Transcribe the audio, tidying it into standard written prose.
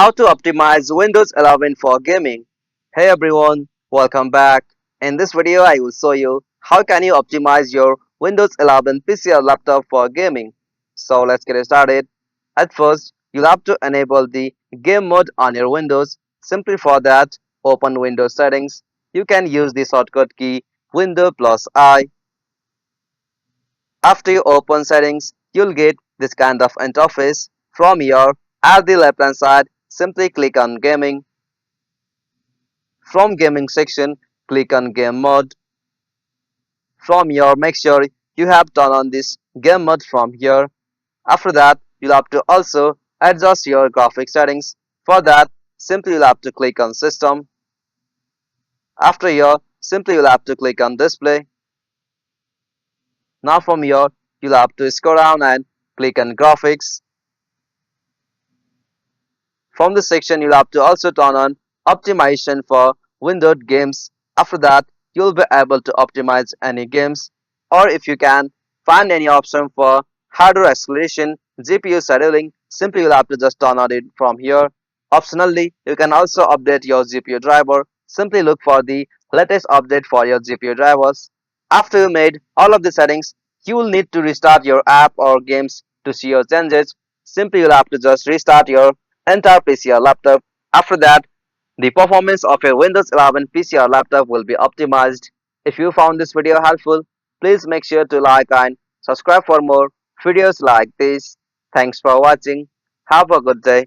How to optimize Windows 11 for gaming. Hey everyone, welcome back. In this video, I will show you how can you optimize your Windows 11 PC or laptop for gaming. So let's get started. At first, you'll have to enable the game mode on your Windows. Simply for that, open Windows settings. You can use the shortcut key Windows plus I. After you open settings, you'll get this kind of interface. From here, at the left hand side, simply click on gaming. From gaming section, click on game mode. From here, make sure you have turned on this game mode from here. After that, you'll have to also adjust your graphic settings. For that, simply you'll have to click on system. After here, simply you'll have to click on display. Now from here, you'll have to scroll down and click on graphics. From this section, you'll have to also turn on optimization for windowed games. After that, you'll be able to optimize any games, or if you can find any option for hardware acceleration, GPU scheduling, simply you'll have to just turn on it from here. Optionally, you can also update your GPU driver. Simply look for the latest update for your GPU drivers. After you made all of the settings, you will need to restart your app or games to see your changes. Simply you'll have to just restart your entire PC or laptop. After that, the performance of your Windows 11 PC or laptop will be optimized. If you found this video helpful, please make sure to like and subscribe for more videos like this. Thanks for watching. Have a good day.